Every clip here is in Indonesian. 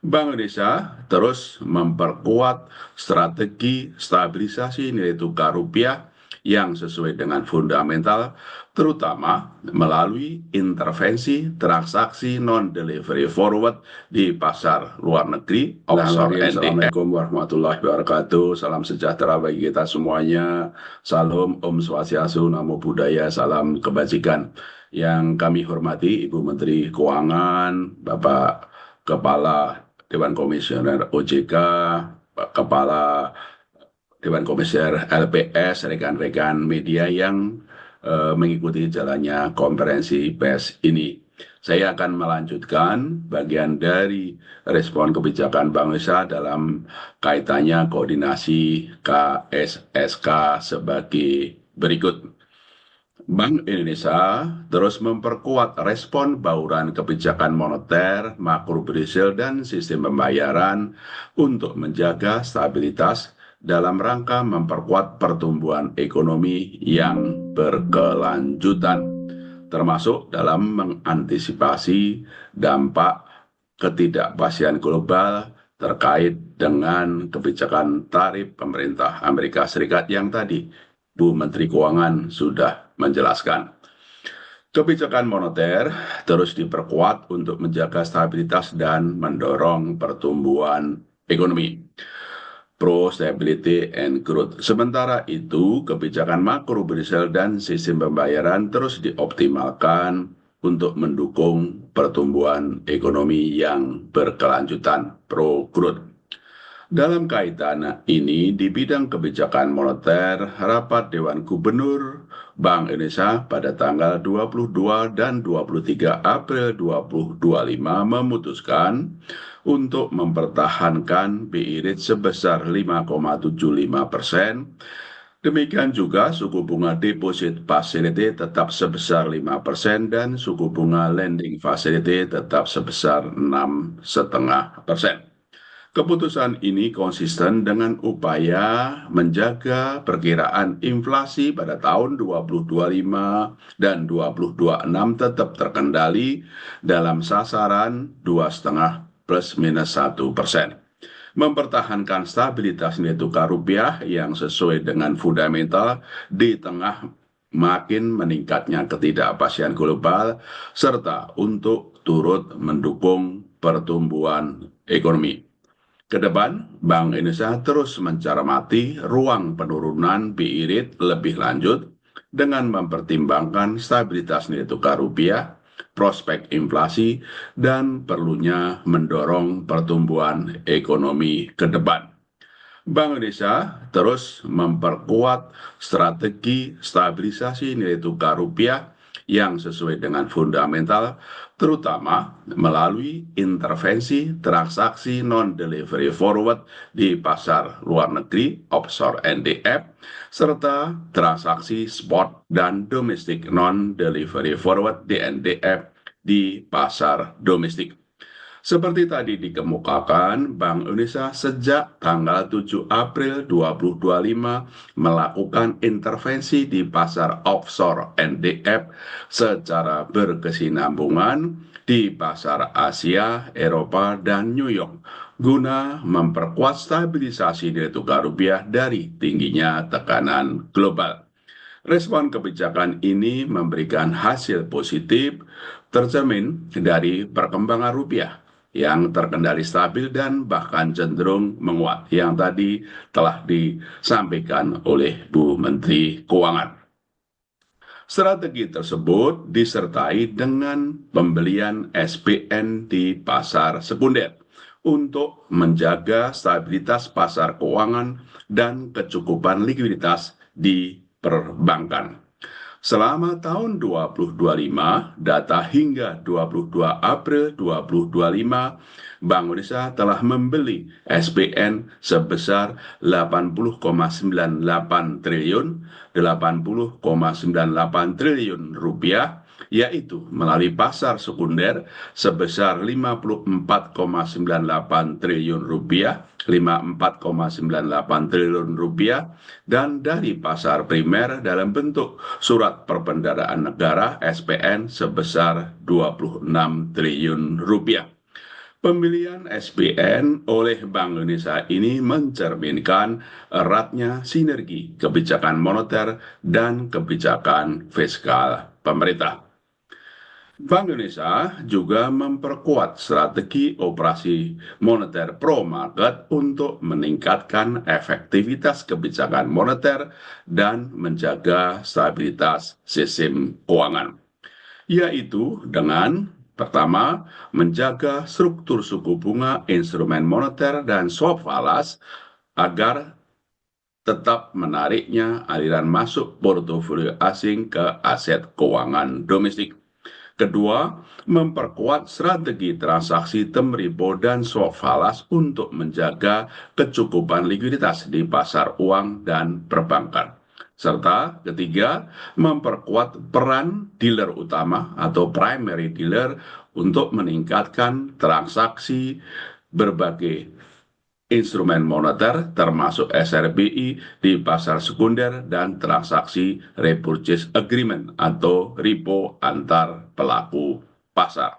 Bank Indonesia terus memperkuat strategi stabilisasi nilai tukar rupiah yang sesuai dengan fundamental, terutama melalui intervensi transaksi non-delivery forward di pasar luar negeri, offshore NDF. Assalamualaikum warahmatullahi wabarakatuh. Salam sejahtera bagi kita semuanya. Salam Om Swastiastu, Namo Buddhaya, salam kebajikan. Yang kami hormati Ibu Menteri Keuangan, Bapak Kepala Dewan Komisioner OJK, Kepala Dewan Komisioner LPS, rekan-rekan media yang mengikuti jalannya konferensi pers ini. Saya akan melanjutkan bagian dari respon kebijakan Bank Indonesia dalam kaitannya koordinasi KSSK sebagai berikut. Bank Indonesia terus memperkuat respon bauran kebijakan moneter, makrobudensial, dan sistem pembayaran untuk menjaga stabilitas dalam rangka memperkuat pertumbuhan ekonomi yang berkelanjutan, termasuk dalam mengantisipasi dampak ketidakpastian global terkait dengan kebijakan tarif pemerintah Amerika Serikat yang tadi Bu Menteri Keuangan sudah menjelaskan. Kebijakan moneter terus diperkuat untuk menjaga stabilitas dan mendorong pertumbuhan ekonomi. Pro Stability and Growth. Sementara itu, kebijakan makrobudensial dan sistem pembayaran terus dioptimalkan untuk mendukung pertumbuhan ekonomi yang berkelanjutan pro growth. Dalam kaitan ini, di bidang kebijakan moneter, rapat Dewan Gubernur Bank Indonesia pada tanggal 22 dan 23 April 2025 memutuskan untuk mempertahankan BI rate sebesar 5,75%. Demikian juga suku bunga deposit facility tetap sebesar 5% dan suku bunga lending facility tetap sebesar 6,5%. Keputusan ini konsisten dengan upaya menjaga perkiraan inflasi pada tahun 2025 dan 2026 tetap terkendali dalam sasaran 2,5 plus minus 1%. Mempertahankan stabilitas nilai tukar rupiah yang sesuai dengan fundamental di tengah makin meningkatnya ketidakpastian global serta untuk turut mendukung pertumbuhan ekonomi. Kedepan, Bank Indonesia terus mencermati ruang penurunan BI rate lebih lanjut dengan mempertimbangkan stabilitas nilai tukar rupiah, prospek inflasi, dan perlunya mendorong pertumbuhan ekonomi ke depan. Bank Indonesia terus memperkuat strategi stabilisasi nilai tukar rupiah yang sesuai dengan fundamental, terutama melalui intervensi transaksi non-delivery forward di pasar luar negeri, offshore NDF, serta transaksi spot dan domestik non-delivery forward DNDF di pasar domestik. Seperti tadi dikemukakan, Bank Indonesia sejak tanggal 7 April 2025 melakukan intervensi di pasar offshore NDF secara berkesinambungan di pasar Asia, Eropa, dan New York guna memperkuat stabilisasi nilai tukar rupiah dari tingginya tekanan global. Respon kebijakan ini memberikan hasil positif tercermin dari perkembangan rupiah yang terkendali stabil dan bahkan cenderung menguat yang tadi telah disampaikan oleh Bu Menteri Keuangan. Strategi tersebut disertai dengan pembelian SPN di pasar sekunder untuk menjaga stabilitas pasar keuangan dan kecukupan likuiditas di perbankan. Selama tahun 2025, data hingga 22 April 2025, Bank Indonesia telah membeli SPN sebesar 80,98 triliun, 80,98 triliun rupiah, yaitu melalui pasar sekunder sebesar 54,98 triliun rupiah, 54,98 triliun rupiah, dan dari pasar primer dalam bentuk surat perbendaharaan negara SPN sebesar 26 triliun rupiah. Pemilihan SBN oleh Bank Indonesia ini mencerminkan eratnya sinergi kebijakan moneter dan kebijakan fiskal pemerintah. Bank Indonesia juga memperkuat strategi operasi moneter pro market untuk meningkatkan efektivitas kebijakan moneter dan menjaga stabilitas sistem keuangan, yaitu dengan pertama, menjaga struktur suku bunga instrumen moneter dan swap falas agar tetap menariknya aliran masuk portofolio asing ke aset keuangan domestik. Kedua, memperkuat strategi transaksi term repo dan swap falas untuk menjaga kecukupan likuiditas di pasar uang dan perbankan. Serta ketiga, memperkuat peran dealer utama atau primary dealer untuk meningkatkan transaksi berbagai instrumen moneter termasuk SRBI di pasar sekunder dan transaksi repurchase agreement atau repo antar pelaku pasar.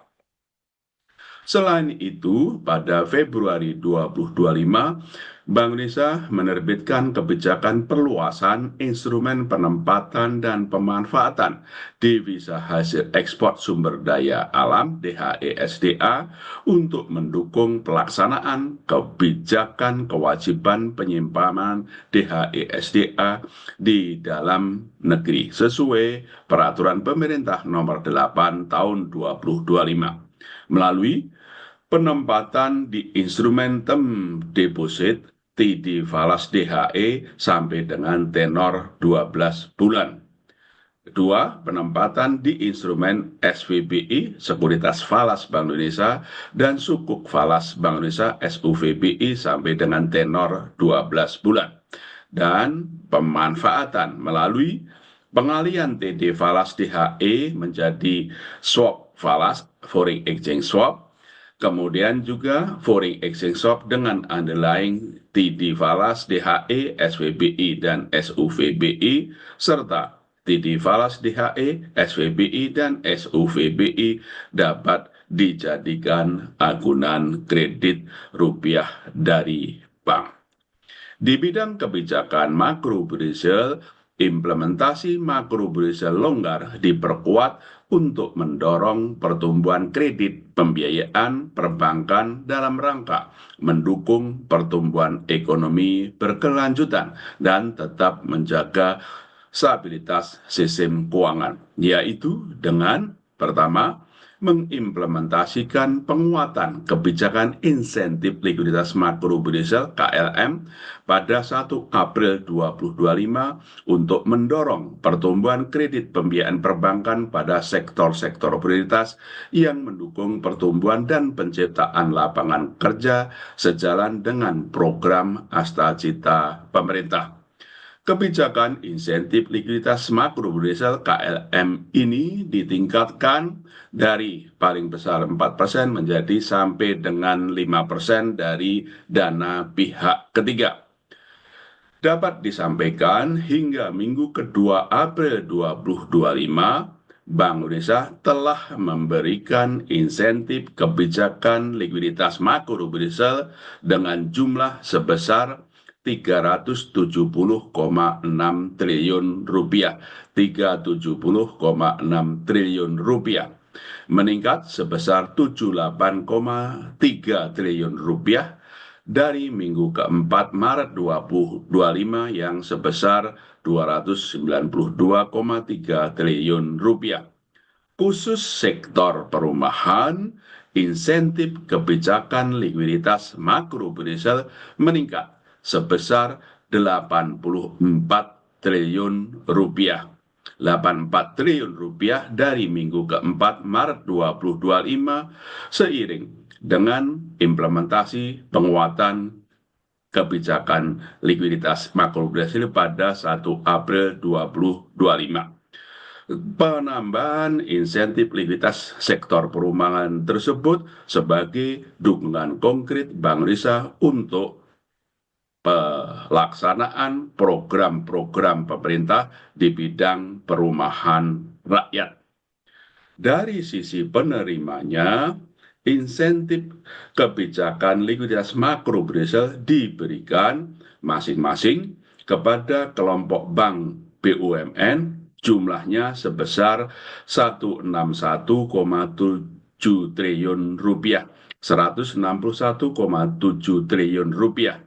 Selain itu, pada Februari 2025, Bank Indonesia menerbitkan kebijakan perluasan instrumen penempatan dan pemanfaatan devisa hasil ekspor sumber daya alam (DHESDA) untuk mendukung pelaksanaan kebijakan kewajiban penyimpanan DHESDA di dalam negeri sesuai Peraturan Pemerintah Nomor 8 Tahun 2025 melalui penempatan di instrumen term deposit TD falas DHE sampai dengan tenor 12 bulan. Kedua, penempatan di instrumen SVBI, Sekuritas Falas Bank Indonesia, dan Sukuk Falas Bank Indonesia, SUVBI, sampai dengan tenor 12 bulan. Dan pemanfaatan melalui pengalian TD falas DHE menjadi swap falas, foreign exchange swap, kemudian juga foreign exchange swap dengan underlying TD falas DHE, SVBI, dan SUVBI, serta TD falas DHE, SVBI, dan SUVBI dapat dijadikan agunan kredit rupiah dari bank. Di bidang kebijakan makrobudensial, implementasi makrobudensial longgar diperkuat untuk mendorong pertumbuhan kredit pembiayaan perbankan dalam rangka mendukung pertumbuhan ekonomi berkelanjutan dan tetap menjaga stabilitas sistem keuangan, yaitu dengan pertama, mengimplementasikan penguatan kebijakan insentif likuiditas makrobudensial (KLM) pada 1 April 2025 untuk mendorong pertumbuhan kredit pembiayaan perbankan pada sektor-sektor prioritas yang mendukung pertumbuhan dan penciptaan lapangan kerja sejalan dengan program Astacita pemerintah. Kebijakan insentif likuiditas makrobudensial (KLM) ini ditingkatkan dari paling besar 4% menjadi sampai dengan 5% dari dana pihak ketiga. Dapat disampaikan hingga minggu kedua April 2025, Bank Indonesia telah memberikan insentif kebijakan likuiditas makrobudensial dengan jumlah sebesar 370,6 triliun rupiah, 370,6 triliun rupiah, meningkat sebesar 78,3 triliun rupiah dari minggu keempat Maret 2025 yang sebesar 292,3 triliun rupiah. Khusus sektor perumahan, insentif kebijakan likuiditas makrobudensial meningkat sebesar 84 triliun rupiah. 84 triliun rupiah dari minggu keempat Maret 2025 seiring dengan implementasi penguatan kebijakan likuiditas makrobudensial pada 1 April 2025. Penambahan insentif likuiditas sektor perumahan tersebut sebagai dukungan konkret Bank Indonesia untuk pelaksanaan program-program pemerintah di bidang perumahan rakyat. Dari sisi penerimanya, insentif kebijakan likuiditas makro Brazil diberikan masing-masing kepada kelompok bank BUMN jumlahnya sebesar 161,7 triliun rupiah. 161,7 triliun rupiah.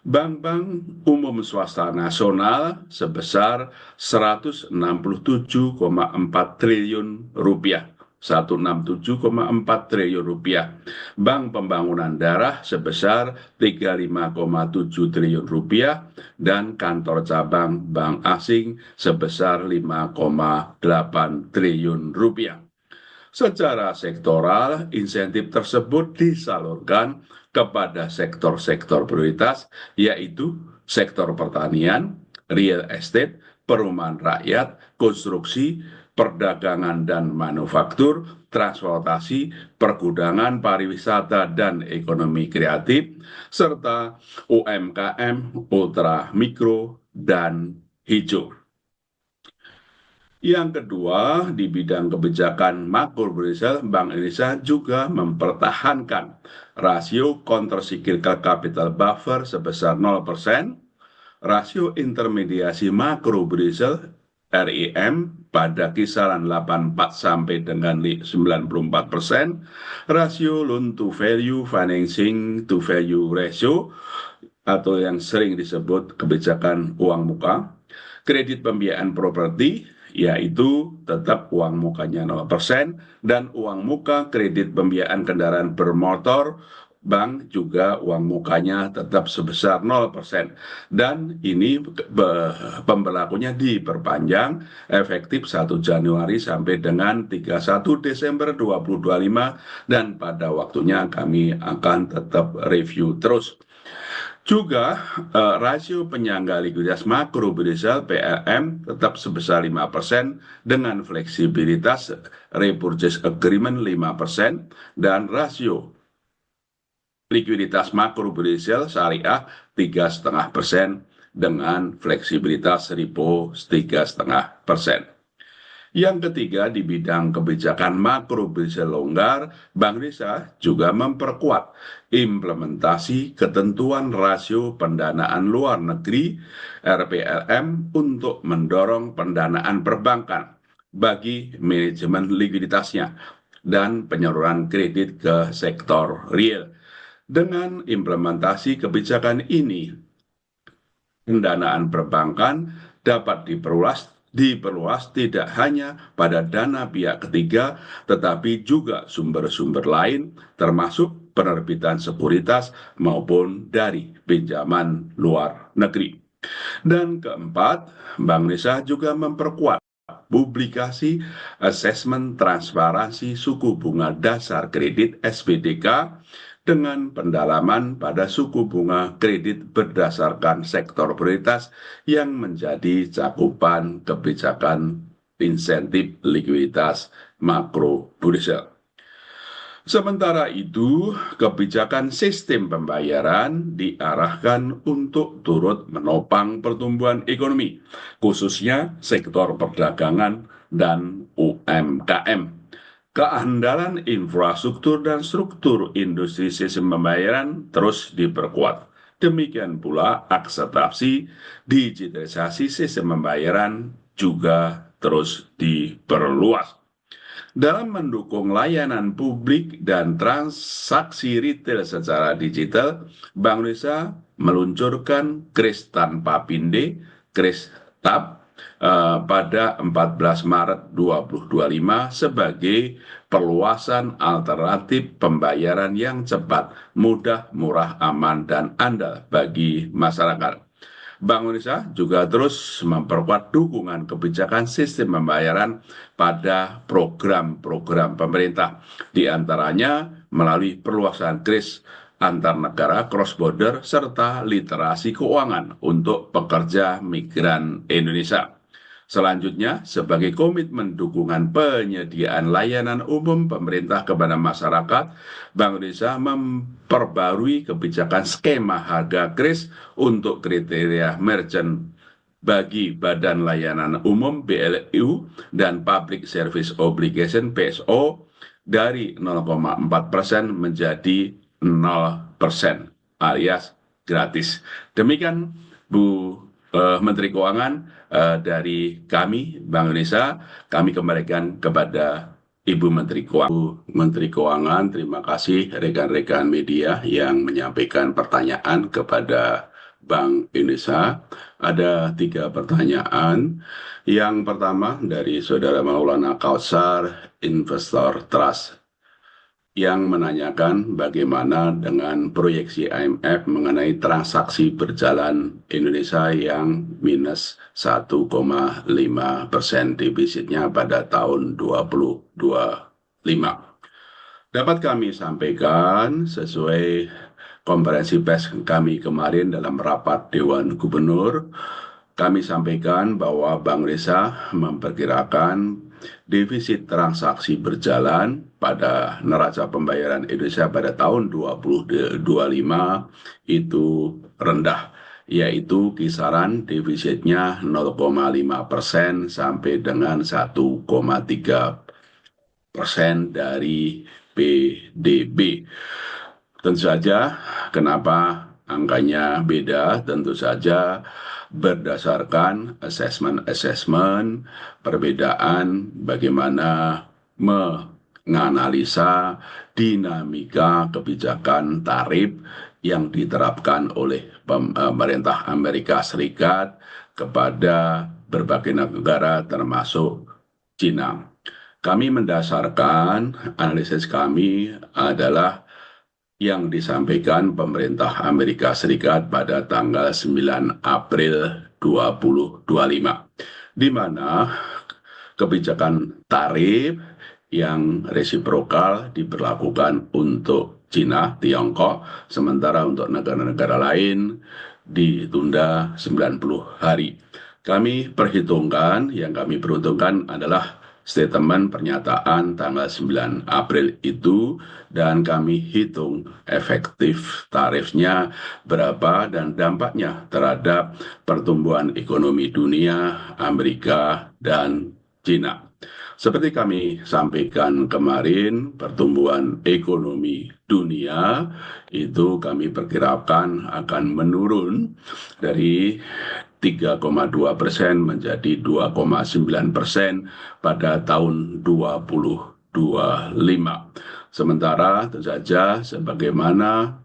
Bank-bank umum swasta nasional sebesar 167,4 triliun rupiah. 167,4 triliun rupiah. Bank Pembangunan Daerah sebesar 35,7 triliun rupiah dan kantor cabang bank asing sebesar 5,8 triliun rupiah. Secara sektoral, insentif tersebut disalurkan kepada sektor-sektor prioritas, yaitu sektor pertanian, real estate, perumahan rakyat, konstruksi, perdagangan dan manufaktur, transportasi, pergudangan, pariwisata, dan ekonomi kreatif, serta UMKM, ultra mikro, dan hijau. Yang kedua, di bidang kebijakan makro Brazil, Bank Indonesia juga mempertahankan rasio countercyclical capital buffer sebesar 0%, rasio intermediasi makro Brazil RIM pada kisaran 84 sampai dengan 94%, rasio loan to value financing to value ratio atau yang sering disebut kebijakan uang muka, kredit pembiayaan properti yaitu tetap uang mukanya 0% dan uang muka kredit pembiayaan kendaraan bermotor bank juga uang mukanya tetap sebesar 0%. Dan ini pemberlakunya diperpanjang efektif 1 Januari sampai dengan 31 Desember 2025 dan pada waktunya kami akan tetap review terus. Juga rasio penyangga likuiditas makro Brazil PLM tetap sebesar 5% dengan fleksibilitas repurchase agreement 5% dan rasio likuiditas makro Brazil syariah 3,5% dengan fleksibilitas repo 3,5%. Yang ketiga, di bidang kebijakan makro Brazil longgar, Bank Indonesia juga memperkuat implementasi ketentuan rasio pendanaan luar negeri RPLM untuk mendorong pendanaan perbankan bagi manajemen likuiditasnya dan penyaluran kredit ke sektor real. Dengan implementasi kebijakan ini, pendanaan perbankan dapat diperluas tidak hanya pada dana pihak ketiga, tetapi juga sumber-sumber lain, termasuk penerbitan sekuritas maupun dari pinjaman luar negeri. Dan keempat, Bank Indonesia juga memperkuat publikasi asesmen transparansi suku bunga dasar kredit SBDK dengan pendalaman pada suku bunga kredit berdasarkan sektor prioritas yang menjadi cakupan kebijakan insentif likuiditas makro Brazil. Sementara itu, kebijakan sistem pembayaran diarahkan untuk turut menopang pertumbuhan ekonomi, khususnya sektor perdagangan dan UMKM. Keandalan infrastruktur dan struktur industri sistem pembayaran terus diperkuat. Demikian pula akseptasi digitalisasi sistem pembayaran juga terus diperluas. Dalam mendukung layanan publik dan transaksi retail secara digital, Bank Indonesia meluncurkan kris tanpa pinde, kris TAP, pada 14 Maret 2025 sebagai perluasan alternatif pembayaran yang cepat, mudah, murah, aman, dan andal bagi masyarakat. Bank Indonesia juga terus memperkuat dukungan kebijakan sistem pembayaran pada program-program pemerintah, di antaranya melalui perluasan kris antar negara cross-border serta literasi keuangan untuk pekerja migran Indonesia. Selanjutnya, sebagai komitmen dukungan penyediaan layanan umum pemerintah kepada masyarakat, Bank Indonesia memperbarui kebijakan skema harga kris untuk kriteria merchant bagi Badan Layanan Umum BLU dan Public Service Obligation PSO dari 0,4% menjadi 0% alias gratis. Demikian Bu Menteri Keuangan dari kami Bank Indonesia, kami kembalikan kepada Ibu Menteri Keuangan. Bu Menteri Keuangan, terima kasih rekan-rekan media yang menyampaikan pertanyaan kepada Bank Indonesia. Ada 3 pertanyaan. Yang pertama dari Saudara Maulana Kautsar, Investor Trust, yang menanyakan bagaimana dengan proyeksi IMF mengenai transaksi berjalan Indonesia yang minus 1,5% defisitnya pada tahun 2025. Dapat kami sampaikan sesuai konferensi pers kami kemarin dalam rapat Dewan Gubernur, kami sampaikan bahwa Bank Indonesia memperkirakan defisit transaksi berjalan pada neraca pembayaran Indonesia pada tahun 2025 itu rendah, yaitu kisaran defisitnya 0,5% sampai dengan 1,3% dari PDB. Tentu saja kenapa angkanya beda, tentu saja berdasarkan assessment perbedaan bagaimana menganalisa dinamika kebijakan tarif yang diterapkan oleh pemerintah Amerika Serikat kepada berbagai negara termasuk China. Kami mendasarkan analisis kami adalah yang disampaikan pemerintah Amerika Serikat pada tanggal 9 April 2025, di mana kebijakan tarif yang resiprokal diberlakukan untuk Cina, Tiongkok, sementara untuk negara-negara lain ditunda 90 hari. Kami perhitungkan, yang kami perhitungkan adalah statement pernyataan tanggal 9 April itu, dan kami hitung efektif tarifnya berapa dan dampaknya terhadap pertumbuhan ekonomi dunia, Amerika, dan China. Seperti kami sampaikan kemarin, pertumbuhan ekonomi dunia itu kami perkirakan akan menurun dari 3,2% menjadi 2,9% pada tahun 2025. Sementara tentu saja sebagaimana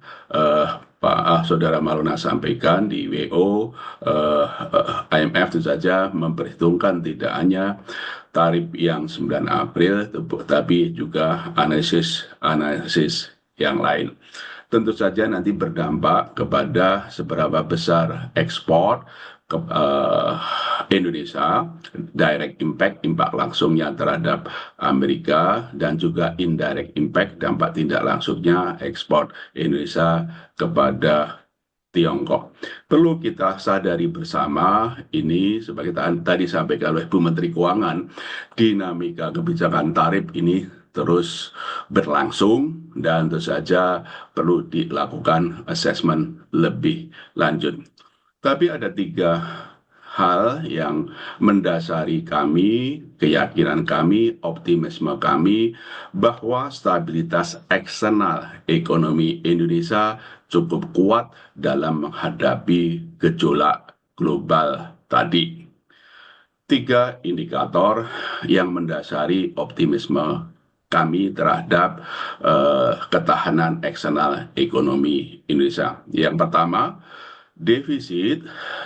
Pak Saudara Maulana sampaikan di WO, IMF tentu saja memperhitungkan tidak hanya tarif yang 9 April, tapi juga analisis yang lain. Tentu saja nanti berdampak kepada seberapa besar ekspor ke Indonesia, direct impact langsungnya terhadap Amerika, dan juga indirect impact, dampak tidak langsungnya ekspor Indonesia kepada Tiongkok. Perlu kita sadari bersama ini, sebagai tadi sampaikan oleh Bu Menteri Keuangan, dinamika kebijakan tarif ini terus berlangsung dan tentu saja perlu dilakukan assessment lebih lanjut. Tapi ada 3 hal yang mendasari kami, keyakinan kami, optimisme kami bahwa stabilitas eksternal ekonomi Indonesia cukup kuat dalam menghadapi gejolak global tadi. 3 indikator yang mendasari optimisme kami terhadap ketahanan eksternal ekonomi Indonesia. Yang pertama, defisit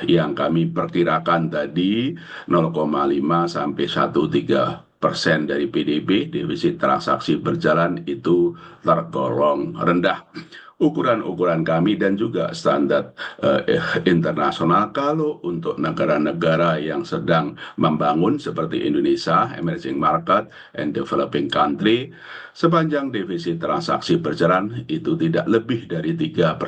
yang kami perkirakan tadi 0,5 sampai 1,3% dari PDB, defisit transaksi berjalan itu tergolong rendah. Ukuran-ukuran kami dan juga standar internasional, kalau untuk negara-negara yang sedang membangun seperti Indonesia, emerging market and developing country, sepanjang defisit transaksi berjalan itu tidak lebih dari 3%,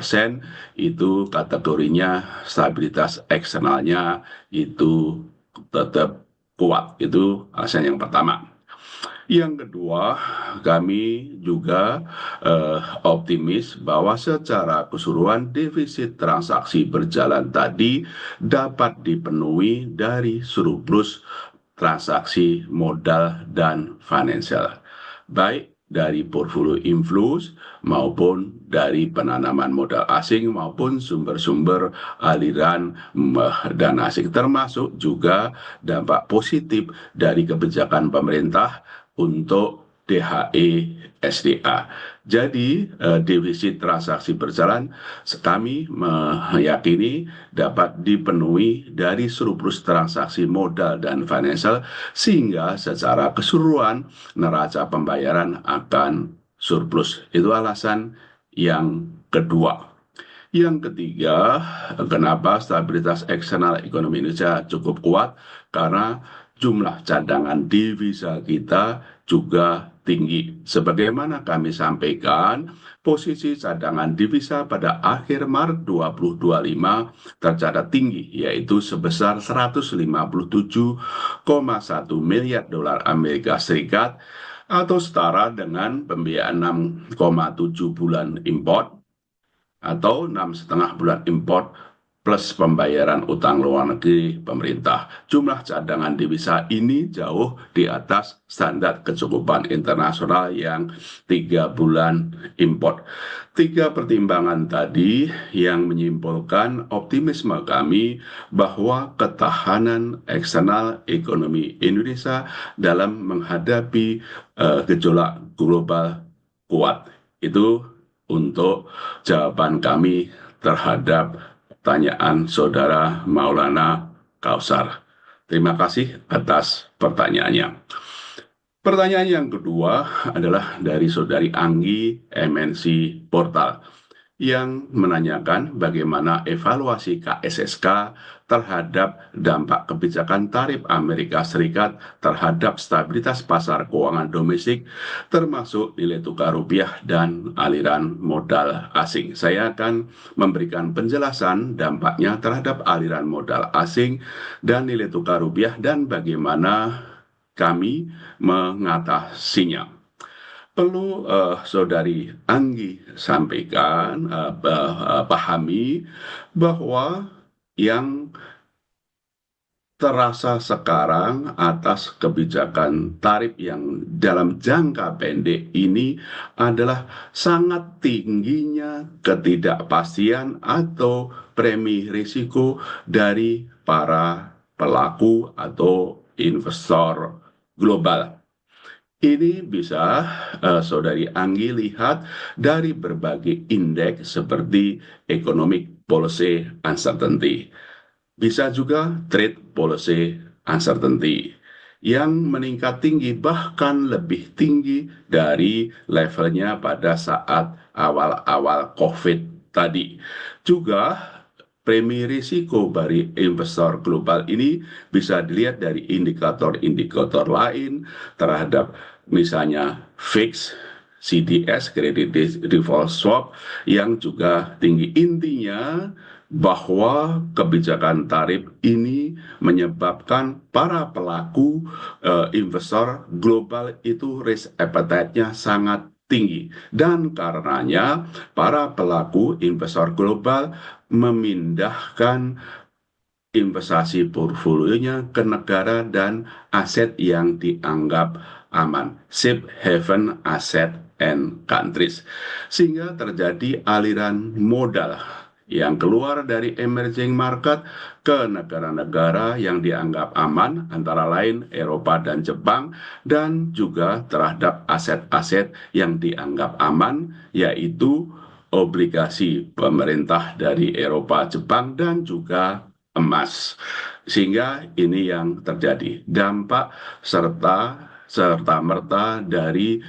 itu kategorinya stabilitas eksternalnya itu tetap kuat. Itu alasan yang pertama. Yang kedua, kami juga optimis bahwa secara keseluruhan defisit transaksi berjalan tadi dapat dipenuhi dari surplus transaksi modal dan finansial, baik dari portfolio inflows maupun dari penanaman modal asing maupun sumber-sumber aliran dana asing, termasuk juga dampak positif dari kebijakan pemerintah untuk DHE SDA. Jadi defisit transaksi berjalan kami meyakini dapat dipenuhi dari surplus transaksi modal dan financial, sehingga secara keseluruhan neraca pembayaran akan surplus. Itu alasan yang kedua. Yang ketiga, kenapa stabilitas eksternal ekonomi Indonesia cukup kuat? Karena jumlah cadangan devisa kita juga tinggi. Sebagaimana kami sampaikan, posisi cadangan devisa pada akhir Maret 2025 tercatat tinggi, yaitu sebesar 157,1 miliar dolar Amerika Serikat atau setara dengan pembiayaan 6,7 bulan import atau 6,5 bulan import plus pembayaran utang luar negeri pemerintah. Jumlah cadangan devisa ini jauh di atas standar kecukupan internasional yang 3 bulan import. Tiga pertimbangan tadi yang menyimpulkan optimisme kami bahwa ketahanan eksternal ekonomi Indonesia dalam menghadapi gejolak global kuat. Itu untuk jawaban kami terhadap pertanyaan Saudara Maulana Kausar. Terima kasih atas pertanyaannya. Pertanyaan yang kedua adalah dari Saudari Anggi MNC Portal yang menanyakan bagaimana evaluasi KSSK terhadap dampak kebijakan tarif Amerika Serikat terhadap stabilitas pasar keuangan domestik, termasuk nilai tukar rupiah dan aliran modal asing. Saya akan memberikan penjelasan dampaknya terhadap aliran modal asing dan nilai tukar rupiah dan bagaimana kami mengatasinya. Perlu Saudari Anggi sampaikan, pahami bahwa yang terasa sekarang atas kebijakan tarif yang dalam jangka pendek ini adalah sangat tingginya ketidakpastian atau premi risiko dari para pelaku atau investor global. Ini bisa Saudari Anggi lihat dari berbagai indeks seperti Economic Policy Uncertainty. Bisa juga Trade Policy Uncertainty yang meningkat tinggi, bahkan lebih tinggi dari levelnya pada saat awal-awal COVID tadi. Juga premi risiko dari investor global ini bisa dilihat dari indikator-indikator lain terhadap misalnya fix, CDS, Credit Default Swap, yang juga tinggi. Intinya bahwa kebijakan tarif ini menyebabkan para pelaku investor global itu risk appetite-nya sangat tinggi, dan karenanya para pelaku investor global memindahkan investasi portfolionya ke negara dan aset yang dianggap aman, safe haven asset and countries, sehingga terjadi aliran modal yang keluar dari emerging market ke negara-negara yang dianggap aman, antara lain Eropa dan Jepang, dan juga terhadap aset-aset yang dianggap aman, yaitu obligasi pemerintah dari Eropa, Jepang, dan juga emas. Sehingga ini yang terjadi, dampak serta-merta dari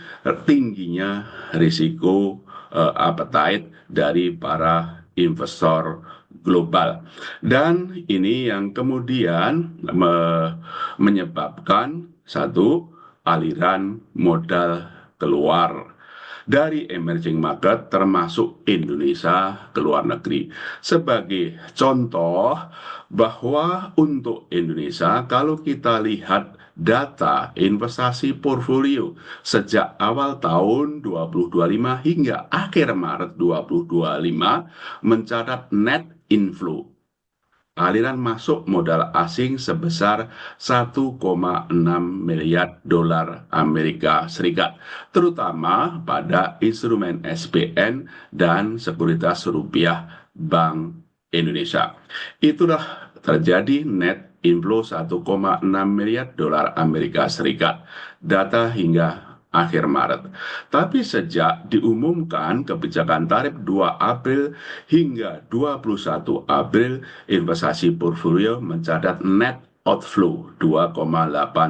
tingginya risiko appetite dari para investor global. Dan ini yang kemudian menyebabkan satu, aliran modal keluar dari emerging market termasuk Indonesia ke luar negeri. Sebagai contoh bahwa untuk Indonesia, kalau kita lihat data investasi portfolio sejak awal tahun 2025 hingga akhir Maret 2025 mencatat net inflow aliran masuk modal asing sebesar 1,6 miliar dolar Amerika Serikat, terutama pada instrumen SPN dan sekuritas rupiah Bank Indonesia. Itulah terjadi net inflow 1,6 miliar dolar Amerika Serikat, data hingga akhir Maret. Tapi sejak diumumkan kebijakan tarif 2 April hingga 21 April, investasi portfolio mencatat net outflow 2,8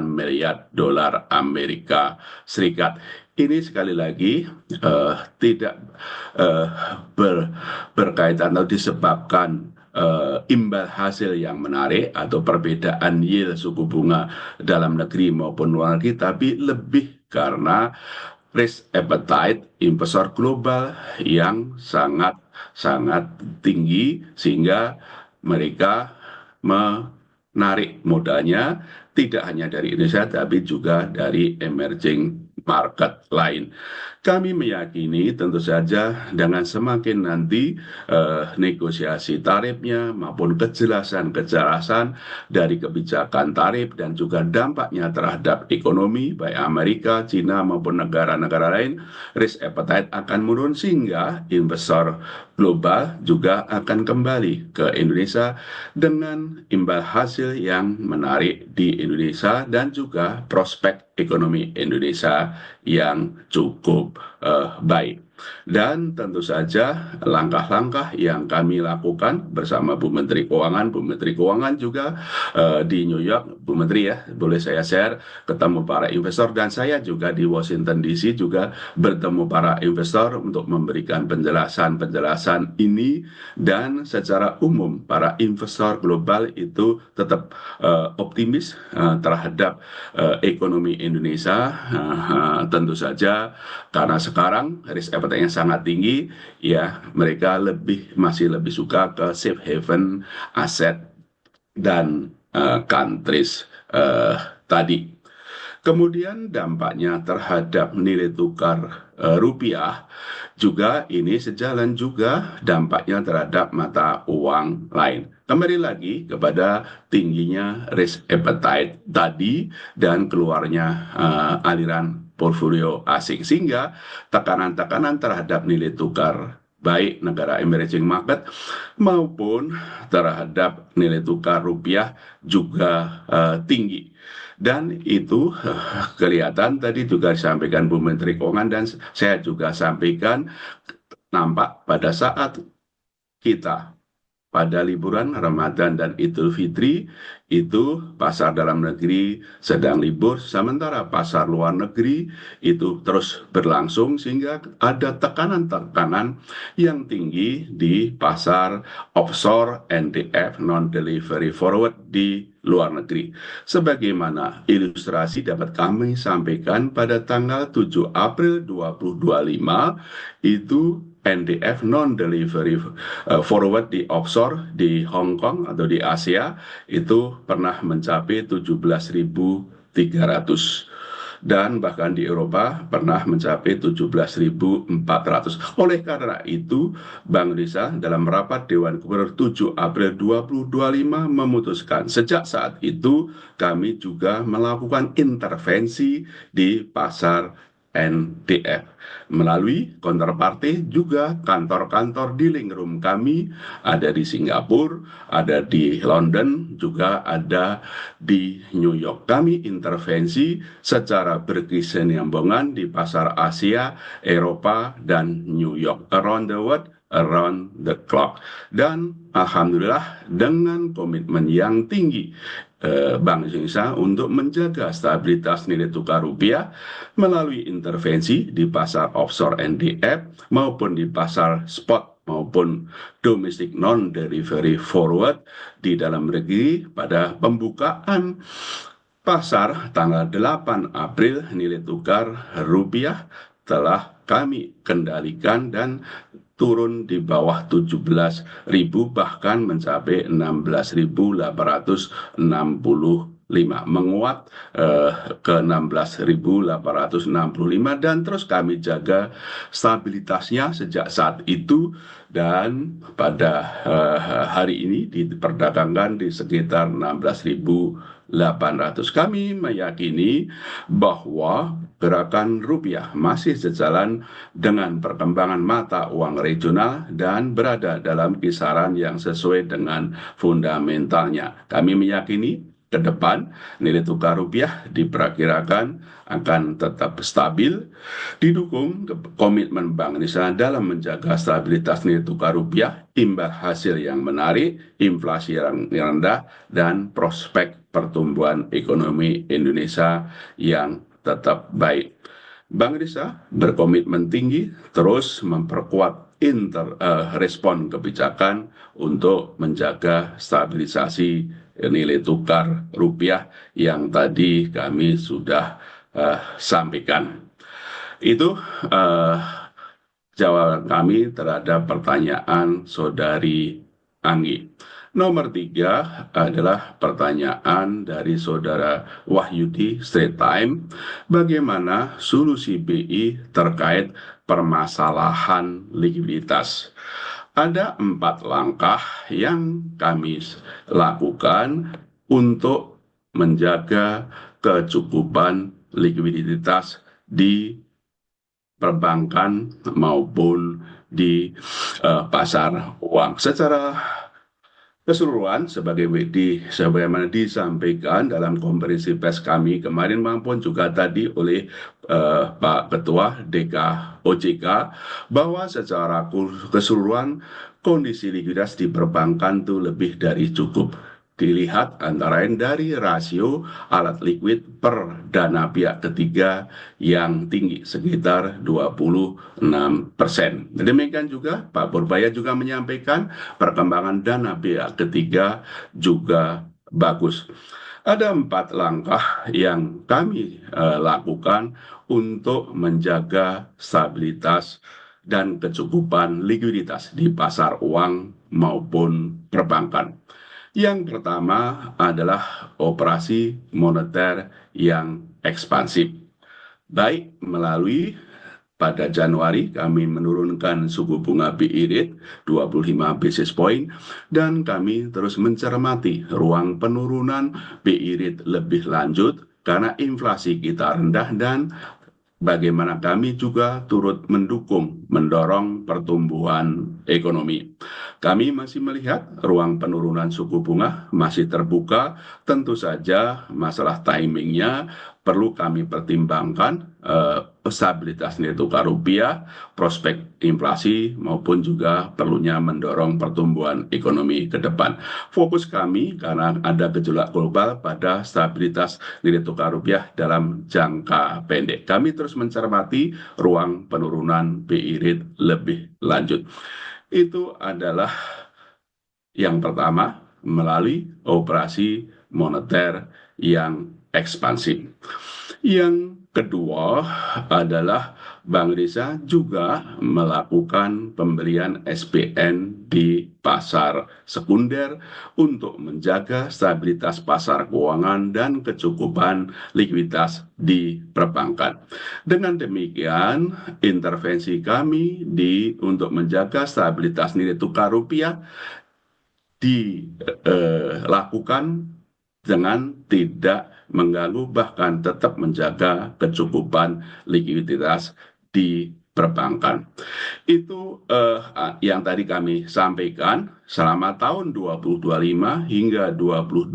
miliar dolar Amerika Serikat. Ini sekali lagi tidak eh, berkaitan atau disebabkan imbal hasil yang menarik atau perbedaan yield suku bunga dalam negeri maupun luar negeri, tapi lebih karena risk appetite investor global yang sangat sangat tinggi, sehingga mereka menarik modalnya tidak hanya dari Indonesia tapi juga dari emerging market lain. Kami meyakini tentu saja dengan semakin nanti negosiasi tarifnya maupun kejelasan-kejelasan dari kebijakan tarif dan juga dampaknya terhadap ekonomi baik Amerika, China maupun negara-negara lain, risk appetite akan menurun sehingga investor global juga akan kembali ke Indonesia dengan imbal hasil yang menarik di Indonesia dan juga prospek ekonomi Indonesia yang cukup baik. Dan tentu saja langkah-langkah yang kami lakukan bersama Bu Menteri Keuangan. Bu Menteri Keuangan juga di New York, Bu Menteri ya, boleh saya share, ketemu para investor, dan saya juga di Washington DC juga bertemu para investor untuk memberikan penjelasan-penjelasan ini. Dan secara umum para investor global itu tetap optimis terhadap ekonomi Indonesia. Tentu saja karena sekarang risk appetite-nya sangat tinggi, ya mereka masih lebih suka ke safe haven aset dan countries tadi. Kemudian dampaknya terhadap nilai tukar rupiah juga ini sejalan juga dampaknya terhadap mata uang lain. Kembali lagi kepada tingginya risk appetite tadi dan keluarnya aliran portfolio asing, sehingga tekanan-tekanan terhadap nilai tukar baik negara emerging market maupun terhadap nilai tukar rupiah juga tinggi. Dan itu kelihatan tadi juga disampaikan Bu Menteri Keuangan dan saya juga sampaikan, nampak pada saat kita pada liburan Ramadan dan Idul Fitri itu pasar dalam negeri sedang libur, sementara pasar luar negeri itu terus berlangsung, sehingga ada tekanan-tekanan yang tinggi di pasar offshore NDF non-delivery forward di luar negeri. Sebagaimana ilustrasi dapat kami sampaikan pada tanggal 7 April 2025, itu NDF non-delivery forward di offshore di Hong Kong atau di Asia itu pernah mencapai 17.300, dan bahkan di Eropa pernah mencapai 17.400. Oleh karena itu, Bank Indonesia dalam rapat Dewan Gubernur 7 April 2025 memutuskan, sejak saat itu kami juga melakukan intervensi di pasar NDF melalui counterparty juga kantor-kantor di link room kami ada di Singapura, ada di London, juga ada di New York. Kami intervensi secara berkesinambungan di pasar Asia, Eropa, dan New York, around the world, around the clock. Dan alhamdulillah dengan komitmen yang tinggi Bank Indonesia untuk menjaga stabilitas nilai tukar rupiah melalui intervensi di pasar offshore NDF maupun di pasar spot maupun domestic non-delivery forward di dalam negeri. Pada pembukaan pasar tanggal 8 April, nilai tukar rupiah telah kami kendalikan dan turun di bawah 17.000, bahkan mencapai 16.860 menguat ke 16.865 dan terus kami jaga stabilitasnya sejak saat itu, dan pada hari ini diperdagangkan di sekitar 16.800. Kami meyakini bahwa gerakan rupiah masih sejalan dengan perkembangan mata uang regional dan berada dalam kisaran yang sesuai dengan fundamentalnya. Kami meyakini ke depan nilai tukar rupiah diperkirakan akan tetap stabil, didukung komitmen Bank Indonesia dalam menjaga stabilitas nilai tukar rupiah, imbal hasil yang menarik, inflasi yang rendah, dan prospek pertumbuhan ekonomi Indonesia yang tetap baik. Bank Indonesia berkomitmen tinggi terus memperkuat respon kebijakan untuk menjaga stabilisasi nilai tukar rupiah yang tadi kami sudah sampaikan. Itu jawaban kami terhadap pertanyaan Saudari Anggi. Nomor 3 adalah pertanyaan dari Saudara Wahyudi Straight Time. Bagaimana solusi BI terkait permasalahan likuiditas? Ada 4 langkah yang kami lakukan untuk menjaga kecukupan likuiditas di perbankan maupun di pasar uang. Secara keseluruhan sebagaimana disampaikan dalam konferensi pers kami kemarin maupun juga tadi oleh Pak Ketua DKOJK, bahwa secara keseluruhan kondisi likuiditas di perbankan itu lebih dari cukup. Dilihat antara lain dari rasio alat likuid per dana pihak ketiga yang tinggi sekitar 26%. Demikian juga Pak Purbaya juga menyampaikan perkembangan dana pihak ketiga juga bagus. Ada 4 langkah yang kami lakukan untuk menjaga stabilitas dan kecukupan likuiditas di pasar uang maupun perbankan. Yang pertama adalah operasi moneter yang ekspansif. Baik melalui pada Januari kami menurunkan suku bunga BI rate 25 basis point, dan kami terus mencermati ruang penurunan BI rate lebih lanjut karena inflasi kita rendah, dan bagaimana kami juga turut mendorong pertumbuhan ekonomi. Kami masih melihat ruang penurunan suku bunga masih terbuka. Tentu saja masalah timingnya perlu kami pertimbangkan, stabilitas nilai tukar rupiah, prospek inflasi, maupun juga perlunya mendorong pertumbuhan ekonomi ke depan. Fokus kami karena ada gejolak global pada stabilitas nilai tukar rupiah dalam jangka pendek. Kami terus mencermati ruang penurunan BI rate lebih lanjut. Itu adalah yang pertama, melalui operasi moneter yang ekspansif. Yang kedua adalah Bank Indonesia juga melakukan pembelian SPN di pasar sekunder untuk menjaga stabilitas pasar keuangan dan kecukupan likuiditas di perbankan. Dengan demikian, intervensi kami untuk menjaga stabilitas nilai tukar rupiah dilakukan dengan tidak mengganggu, bahkan tetap menjaga kecukupan likuiditas di perbankan. Itu yang tadi kami sampaikan selama tahun 2025 hingga 22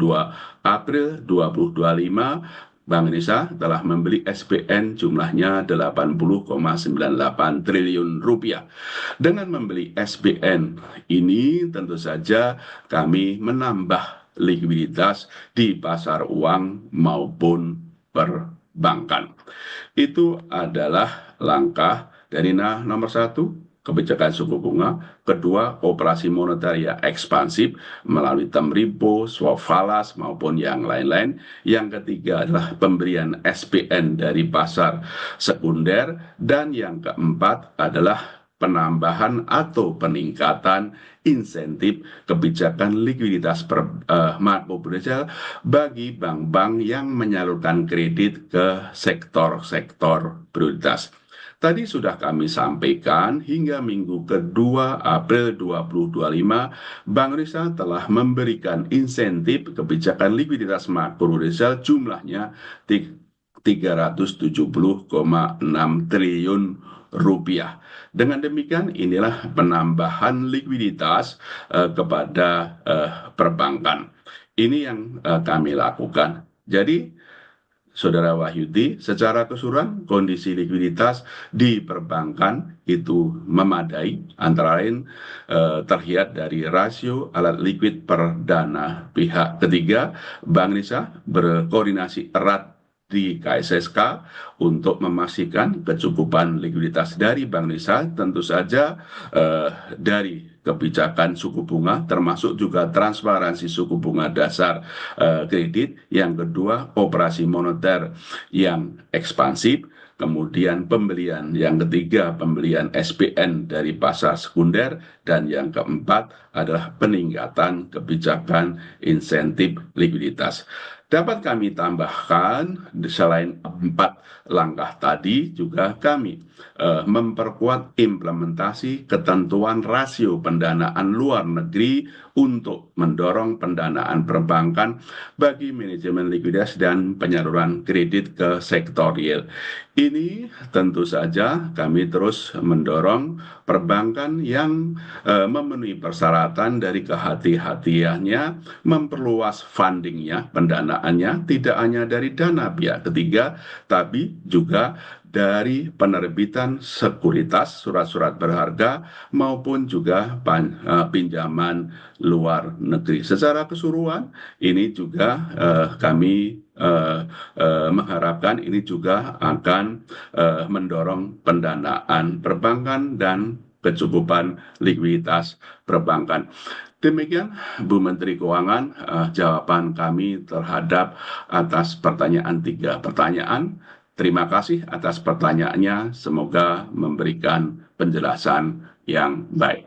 April 2025. Bank Indonesia telah membeli SPN jumlahnya 80,98 triliun rupiah. Dengan membeli SPN ini tentu saja kami menambah likuiditas di pasar uang maupun perbankan. Itu adalah langkah dari nomor 1, kebijakan suku bunga. Kedua, operasi moneter yang ekspansif melalui term repo, swap falas, maupun yang lain-lain. Yang ketiga adalah pemberian SPN dari pasar sekunder. Dan yang keempat adalah penambahan atau peningkatan insentif kebijakan likuiditas makroprudensial bagi bank-bank yang menyalurkan kredit ke sektor-sektor prioritas. Tadi sudah kami sampaikan hingga minggu kedua April 2025, Bank Indonesia telah memberikan insentif kebijakan likuiditas makroprudensial jumlahnya 370,6 triliun rupiah. Dengan demikian inilah penambahan likuiditas kepada perbankan. Ini yang kami lakukan. Jadi Saudara Wahyudi, secara keseluruhan kondisi likuiditas di perbankan itu memadai, antara lain terlihat dari rasio alat likuid per dana pihak ketiga. Bank Indonesia berkoordinasi erat di KSSK untuk memastikan kecukupan likuiditas dari Bank Indonesia, tentu saja dari kebijakan suku bunga, termasuk juga transparansi suku bunga dasar kredit. Yang kedua, operasi moneter yang ekspansif. Kemudian pembelian, yang ketiga pembelian SPN dari pasar sekunder, dan yang keempat adalah peningkatan kebijakan insentif likuiditas. Dapat kami tambahkan, selain 4 langkah tadi, juga kami memperkuat implementasi ketentuan rasio pendanaan luar negeri untuk mendorong pendanaan perbankan bagi manajemen likuiditas dan penyaluran kredit ke sektor real. Ini tentu saja kami terus mendorong perbankan yang memenuhi persyaratan dari kehati-hatiannya, memperluas fundingnya, pendanaannya, tidak hanya dari dana pihak ketiga, tapi juga dari penerbitan sekuritas surat-surat berharga maupun juga pinjaman luar negeri. Secara keseluruhan ini juga kami mengharapkan ini juga akan mendorong pendanaan perbankan dan kecukupan likuiditas perbankan. Demikian Bu Menteri Keuangan, jawaban kami terhadap atas pertanyaan 3 pertanyaan. Terima kasih atas pertanyaannya, semoga memberikan penjelasan yang baik.